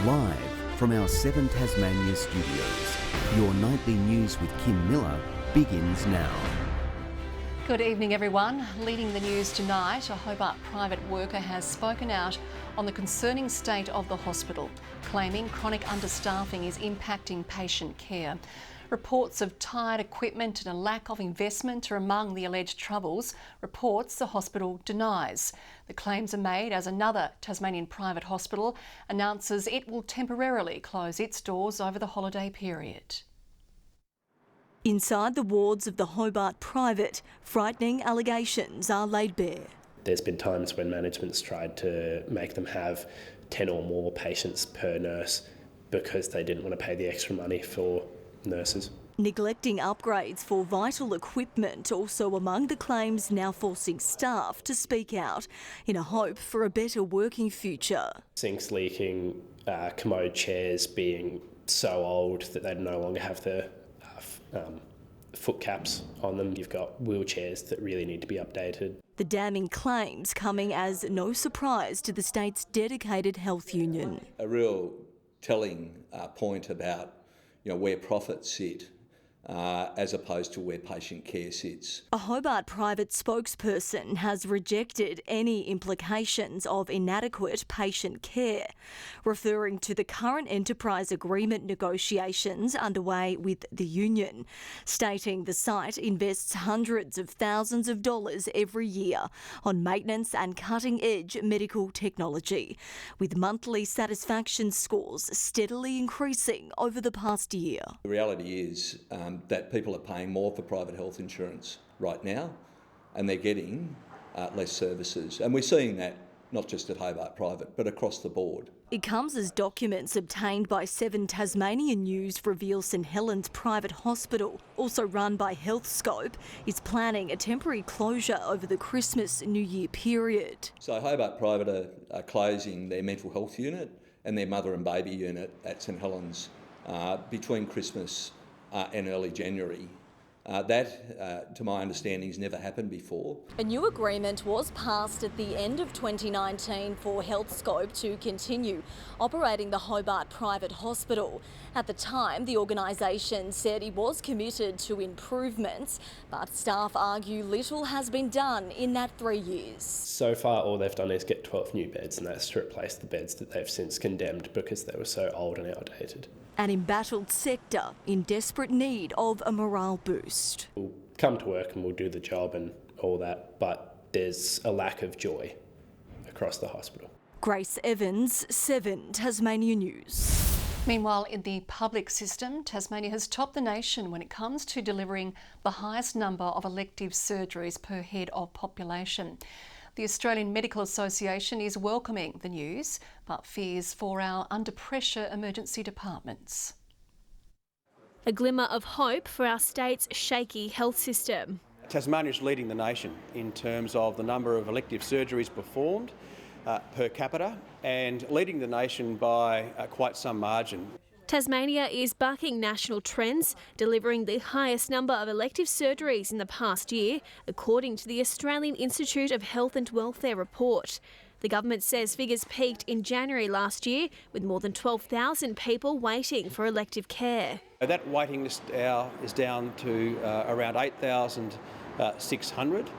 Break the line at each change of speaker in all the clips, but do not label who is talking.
Live from our 7 Tasmania studios, your nightly news with Kim Miller begins now.
Good evening, everyone. Leading the news tonight, a Hobart private worker has spoken out on the concerning state of the hospital, claiming chronic understaffing is impacting patient care. Reports of tired equipment and a lack of investment are among the alleged troubles. Reports the hospital denies. The claims are made as another Tasmanian private hospital announces it will temporarily close its doors over the holiday period.
Inside the wards of the Hobart private, frightening allegations are laid bare.
There's been times when management's tried to make them have 10 or more patients per nurse because they didn't want to pay the extra money for nurses.
Neglecting upgrades for vital equipment also among the claims, now forcing staff to speak out in a hope for a better working future.
Sinks leaking, commode chairs being so old that they no longer have the foot caps on them. You've got wheelchairs that really need to be updated.
The damning claims coming as no surprise to the state's dedicated health union.
A real telling point about where profits sit as opposed to where patient care sits.
A Hobart private spokesperson has rejected any implications of inadequate patient care, referring to the current enterprise agreement negotiations underway with the union, stating the site invests hundreds of thousands of dollars every year on maintenance and cutting-edge medical technology, with monthly satisfaction scores steadily increasing over the past year.
The reality is that people are paying more for private health insurance right now, and they're getting less services. And we're seeing that not just at Hobart Private, but across the board.
It comes as documents obtained by 7 Tasmanian News reveal St Helens Private Hospital, also run by HealthScope, is planning a temporary closure over the Christmas-New Year period.
So Hobart Private are closing their mental health unit and their mother and baby unit at St Helens between Christmas and early January. That, to my understanding, has never happened before.
A new agreement was passed at the end of 2019 for HealthScope to continue operating the Hobart Private Hospital. At the time, the organisation said it was committed to improvements, but staff argue little has been done in that 3 years.
So far, all they've done is get 12 new beds, and that's to replace the beds that they've since condemned because they were so old and outdated.
An embattled sector in desperate need of a morale boost.
We'll come to work and we'll do the job and all that, but there's a lack of joy across the hospital.
Grace Evans, 7 Tasmania News.
Meanwhile, in the public system, Tasmania has topped the nation when it comes to delivering the highest number of elective surgeries per head of population. The Australian Medical Association is welcoming the news, but fears for our under-pressure emergency departments.
A glimmer of hope for our state's shaky health system.
Tasmania is leading the nation in terms of the number of elective surgeries performed per capita, and leading the nation by quite some margin.
Tasmania is bucking national trends, delivering the highest number of elective surgeries in the past year, according to the Australian Institute of Health and Welfare report. The government says figures peaked in January last year, with more than 12,000 people waiting for elective care.
That waiting list now is down to around 8,600.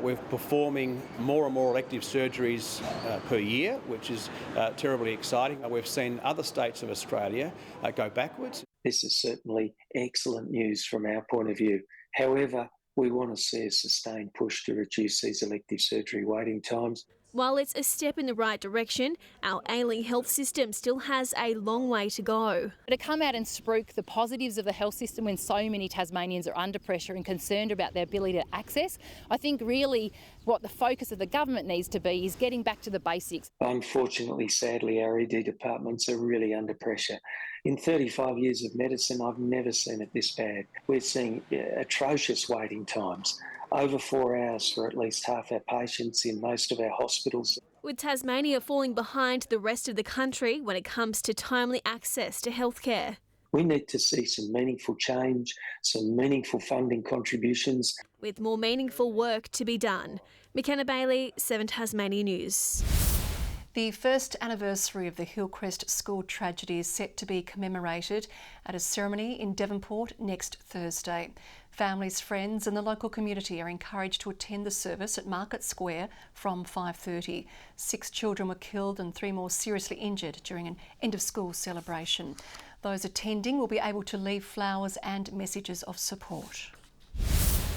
We're performing more and more elective surgeries per year, which is terribly exciting. We've seen other states of Australia go backwards.
This is certainly excellent news from our point of view. However, we want to see a sustained push to reduce these elective surgery waiting times.
While it's a step in the right direction, our ailing health system still has a long way to go.
To come out and spruik the positives of the health system when so many Tasmanians are under pressure and concerned about their ability to access, I think really what the focus of the government needs to be is getting back to the basics.
Unfortunately, sadly, our ED departments are really under pressure. In 35 years of medicine, I've never seen it this bad. We're seeing atrocious waiting times. Over 4 hours for at least half our patients in most of our hospitals.
With Tasmania falling behind the rest of the country when it comes to timely access to healthcare.
We need to see some meaningful change, some meaningful funding contributions.
With more meaningful work to be done. McKenna Bailey, 7 Tasmania News.
The first anniversary of the Hillcrest School tragedy is set to be commemorated at a ceremony in Devonport next Thursday. Families, friends and the local community are encouraged to attend the service at Market Square from 5:30. 6 children were killed and 3 more seriously injured during an end-of-school celebration. Those attending will be able to leave flowers and messages of support.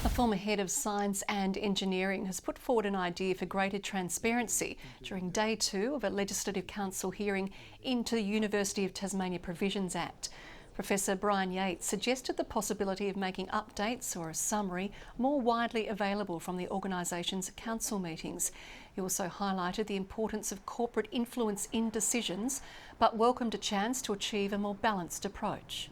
A former head of science and engineering has put forward an idea for greater transparency during day 2 of a Legislative Council hearing into the University of Tasmania Provisions Act. Professor Brian Yates suggested the possibility of making updates or a summary more widely available from the organisation's council meetings. He also highlighted the importance of corporate influence in decisions, but welcomed a chance to achieve a more balanced approach.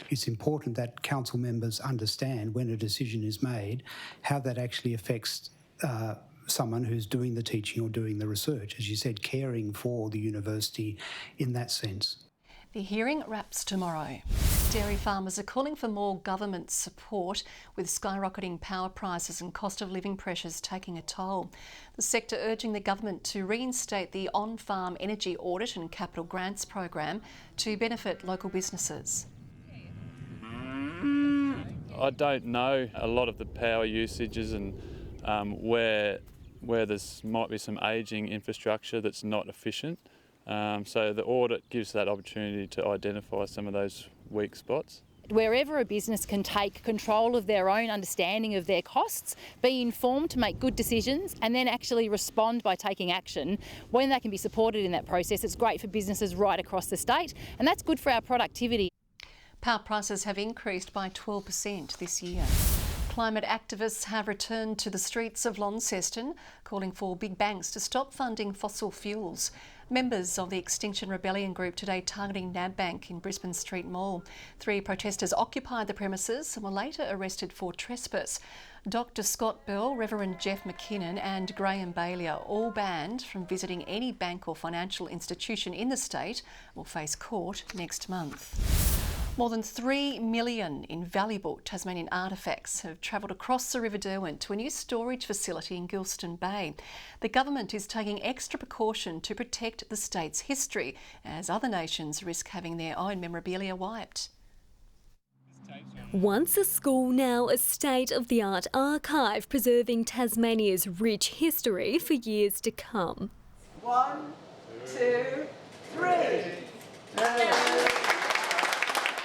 It's important that council members understand when a decision is made, how that actually affects someone who's doing the teaching or doing the research, as you said, caring for the university in that sense.
The hearing wraps tomorrow. Dairy farmers are calling for more government support with skyrocketing power prices and cost of living pressures taking a toll. The sector urging the government to reinstate the on-farm energy audit and capital grants program to benefit local businesses.
I don't know a lot of the power usages and where there might be some ageing infrastructure that's not efficient. So the audit gives that opportunity to identify some of those weak spots.
Wherever a business can take control of their own understanding of their costs, be informed to make good decisions and then actually respond by taking action, when they can be supported in that process, it's great for businesses right across the state, and that's good for our productivity.
Power prices have increased by 12% this year. Climate activists have returned to the streets of Launceston, calling for big banks to stop funding fossil fuels. Members of the Extinction Rebellion group today targeting NAB Bank in Brisbane Street Mall. 3 protesters occupied the premises and were later arrested for trespass. Dr Scott Bell, Reverend Jeff McKinnon and Graham Bailey are all banned from visiting any bank or financial institution in the state and will face court next month. More than 3 million invaluable Tasmanian artefacts have travelled across the River Derwent to a new storage facility in Gilston Bay. The government is taking extra precaution to protect the state's history as other nations risk having their own memorabilia wiped.
Once a school, now a state-of-the-art archive preserving Tasmania's rich history for years to come.
1, 2, 3.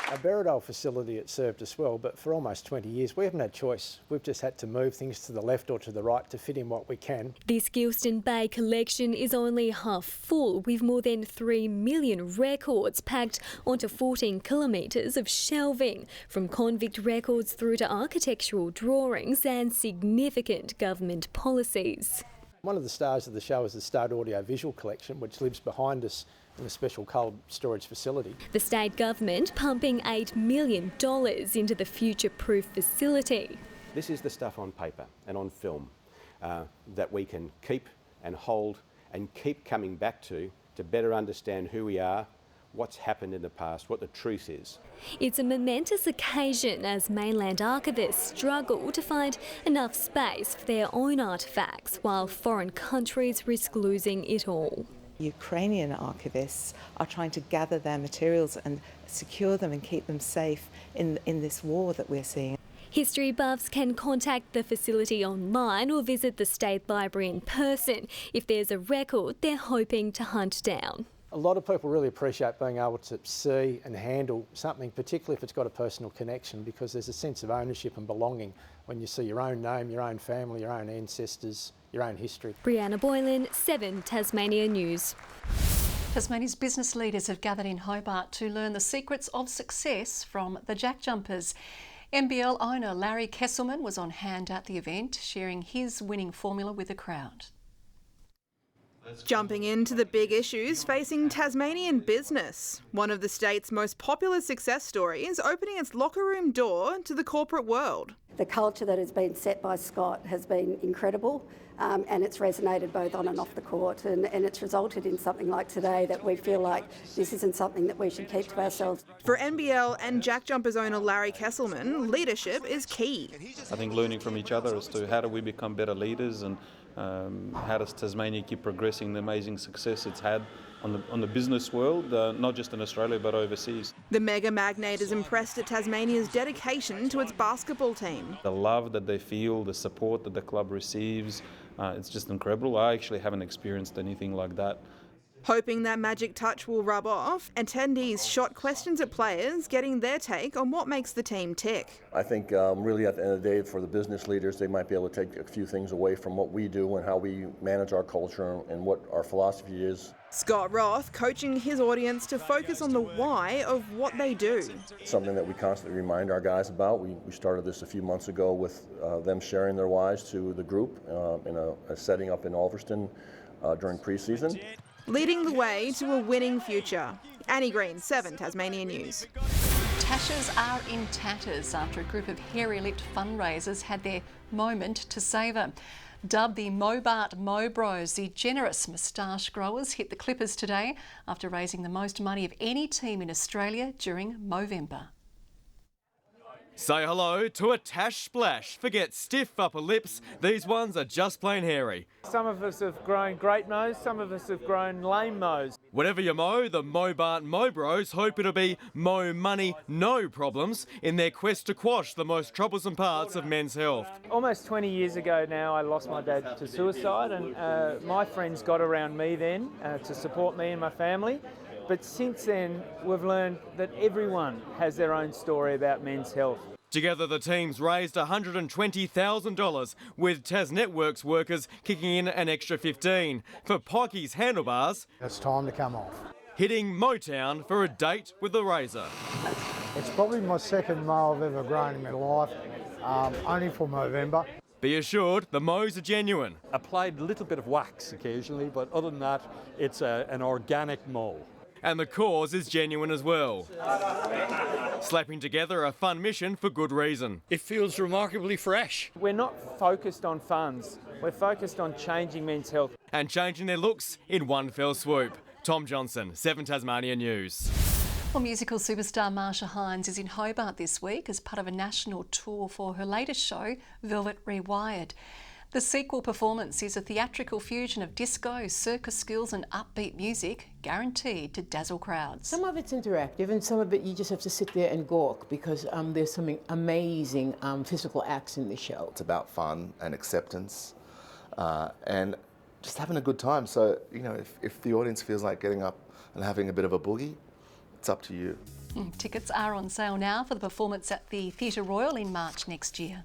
A Berriedale facility, it served us well, but for almost 20 years we haven't had choice. We've just had to move things to the left or to the right to fit in what we can.
This Gilston Bay collection is only half full, with more than 3 million records packed onto 14 kilometres of shelving, from convict records through to architectural drawings and significant government policies.
One of the stars of the show is the State Audio Visual Collection, which lives behind us in a special cold storage facility.
The state government pumping $8 million into the future-proof facility.
This is the stuff on paper and on film that we can keep and hold and keep coming back to better understand who we are, what's happened in the past, what the truth is.
It's a momentous occasion as mainland archivists struggle to find enough space for their own artefacts, while foreign countries risk losing it all.
Ukrainian archivists are trying to gather their materials and secure them and keep them safe in this war that we're seeing.
History buffs can contact the facility online or visit the State Library in person if there's a record they're hoping to hunt down.
A lot of people really appreciate being able to see and handle something, particularly if it's got a personal connection, because there's a sense of ownership and belonging when you see your own name, your own family, your own ancestors, your own history.
Brianna Boylan, 7 Tasmania News.
Tasmania's business leaders have gathered in Hobart to learn the secrets of success from the Jack Jumpers. NBL owner Larry Kesselman was on hand at the event, sharing his winning formula with the crowd.
Jumping into the big issues facing Tasmanian business. One of the state's most popular success stories opening its locker room door to the corporate world.
The culture that has been set by Scott has been incredible, and it's resonated both on and off the court, and it's resulted in something like today that we feel like this isn't something that we should keep to ourselves.
For NBL and Jack Jumpers owner Larry Kesselman, leadership is key.
I think learning from each other as to how do we become better leaders and How does Tasmania keep progressing the amazing success it's had on the business world, not just in Australia but overseas?
The mega magnate is impressed at Tasmania's dedication to its basketball team.
The love that they feel, the support that the club receives, it's just incredible. I actually haven't experienced anything like that.
Hoping that magic touch will rub off, attendees shot questions at players, getting their take on what makes the team tick.
I think really at the end of the day, for the business leaders, they might be able to take a few things away from what we do and how we manage our culture and what our philosophy is.
Scott Roth coaching his audience to focus on the why of what they do.
Something that we constantly remind our guys about. We started this a few months ago with them sharing their whys to the group in a setting up in Alverston during pre-season.
Leading the way to a winning future. Annie Green, 7 Tasmanian News.
Tashes are in tatters after a group of hairy-lipped fundraisers had their moment to savour. Dubbed the Hobart Mo Bros, the generous moustache growers hit the clippers today after raising the most money of any team in Australia during Movember.
Say hello to a tash splash. Forget stiff upper lips, these ones are just plain hairy.
Some of us have grown great mows, some of us have grown lame mows.
Whatever you mow, the Hobart Mo Bros hope it'll be mo money, no problems in their quest to quash the most troublesome parts of men's health.
Almost 20 years ago now I lost my dad to suicide, and my friends got around me then to support me and my family. But since then, we've learned that everyone has their own story about men's health.
Together, the teams raised $120,000, with Tas Networks workers kicking in an extra 15 for Pikey's handlebars.
It's time to come off.
Hitting Motown for a date with the razor.
It's probably my second mow I've ever grown in my life, only for Movember.
Be assured, the mows are genuine.
Applied a little bit of wax occasionally, but other than that, it's an organic mow.
And the cause is genuine as well. Slapping together a fun mission for good reason.
It feels remarkably fresh.
We're not focused on funds, we're focused on changing men's health.
And changing their looks in one fell swoop. Tom Johnson, 7 Tasmanian News.
Well, musical superstar Marsha Hines is in Hobart this week as part of a national tour for her latest show, Velvet Rewired. The sequel performance is a theatrical fusion of disco, circus skills and upbeat music, guaranteed to dazzle crowds.
Some of it's interactive and some of it you just have to sit there and gawk because there's some amazing physical acts in the show.
It's about fun and acceptance and just having a good time. So, you know, if the audience feels like getting up and having a bit of a boogie, it's up to you.
Tickets are on sale now for the performance at the Theatre Royal in March next year.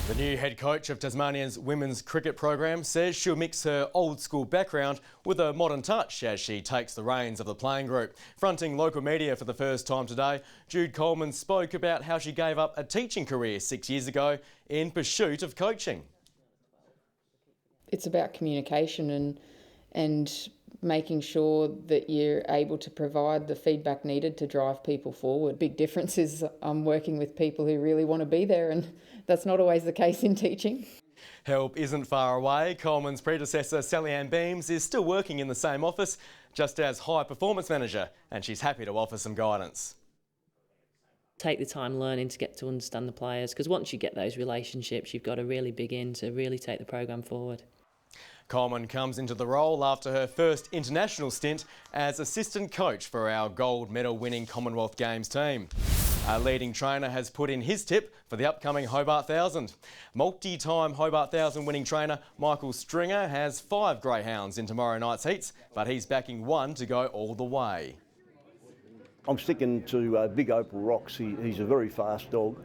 The new head coach of Tasmania's women's cricket program says she'll mix her old school background with a modern touch as she takes the reins of the playing group. Fronting local media for the first time today, Jude Coleman spoke about how she gave up a teaching career 6 years ago in pursuit of coaching.
It's about communication and making sure that you're able to provide the feedback needed to drive people forward. Big difference is I'm working with people who really want to be there, and that's not always the case in teaching.
Help isn't far away. Coleman's predecessor, Sally Ann Beams, is still working in the same office, just as high performance manager, and she's happy to offer some guidance.
Take the time learning to get to understand the players, because once you get those relationships, you've got to really begin to really take the program forward.
Coleman comes into the role after her first international stint as assistant coach for our gold medal winning Commonwealth Games team. Our leading trainer has put in his tip for the upcoming Hobart 1000. Multi-time Hobart 1000 winning trainer Michael Stringer has 5 Greyhounds in tomorrow night's heats, but he's backing one to go all the way.
I'm sticking to Big Opal Rocks. He's a very fast dog.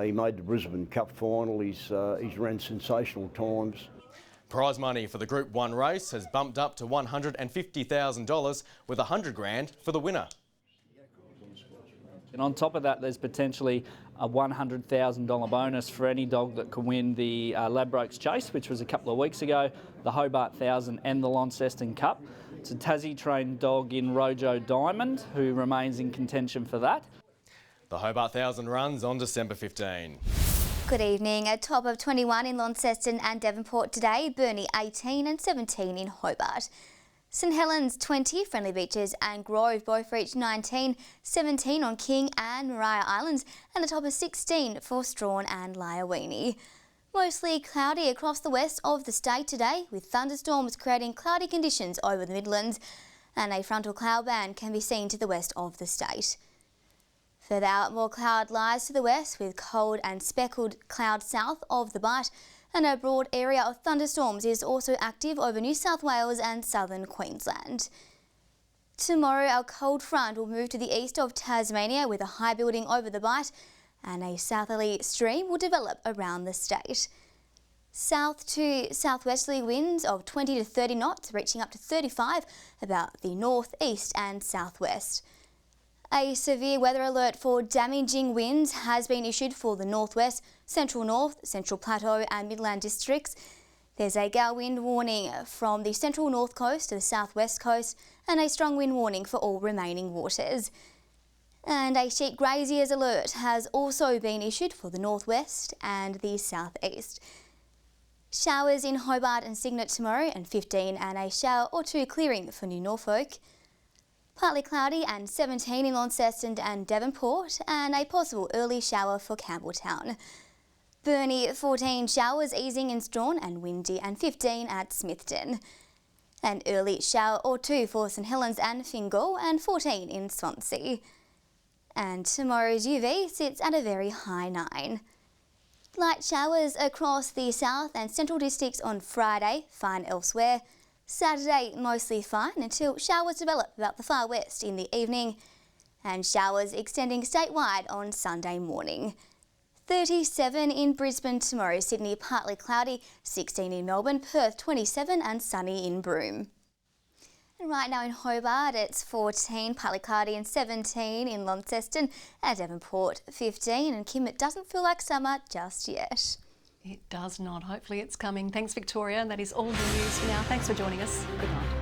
He made the Brisbane Cup final. He's ran sensational times.
Prize money for the Group 1 race has bumped up to $150,000 with $100 grand for the winner.
And on top of that, there's potentially a $100,000 bonus for any dog that can win the Ladbrokes Chase, which was a couple of weeks ago, the Hobart 1000 and the Launceston Cup. It's a Tassie-trained dog in Rojo Diamond, who remains in contention for that.
The Hobart 1000 runs on December 15.
Good evening. A top of 21 in Launceston and Devonport today, Burnie 18 and 17 in Hobart. St Helens 20, Friendly Beaches and Grove both reached 19, 17 on King and Maria Islands, and a top of 16 for Strawn and Lyawini. Mostly cloudy across the west of the state today, with thunderstorms creating cloudy conditions over the Midlands, and a frontal cloud band can be seen to the west of the state. Further out, more cloud lies to the west, with cold and speckled cloud south of the Bight, and a broad area of thunderstorms is also active over New South Wales and southern Queensland. Tomorrow, our cold front will move to the east of Tasmania with a high building over the Bight, and a southerly stream will develop around the state. South to southwesterly winds of 20 to 30 knots, reaching up to 35 about the north, east and southwest. A severe weather alert for damaging winds has been issued for the northwest, central north, central plateau and midland districts. There's a gale wind warning from the central north coast to the southwest coast, and a strong wind warning for all remaining waters. And a sheep graziers alert has also been issued for the northwest and the southeast. Showers in Hobart and Cygnet tomorrow, and 15, and a shower or two clearing for New Norfolk. Partly cloudy and 17 in Launceston and Devonport, and a possible early shower for Campbelltown. Burnie 14 showers easing in Strawn and windy, and 15 at Smithton. An early shower or two for St Helens and Fingal, and 14 in Swansea. And tomorrow's UV sits at a very high 9. Light showers across the south and central districts on Friday, fine elsewhere. Saturday mostly fine until showers develop about the far west in the evening, and showers extending statewide on Sunday morning. 37 in Brisbane tomorrow, Sydney partly cloudy, 16 in Melbourne, Perth 27 and sunny in Broome. And right now in Hobart it's 14, partly cloudy, and 17 in Launceston, and Devonport 15, and Kim, it doesn't feel like summer just yet.
It does not. Hopefully it's coming. Thanks, Victoria. And that is all the news for now. Thanks for joining us. Good night.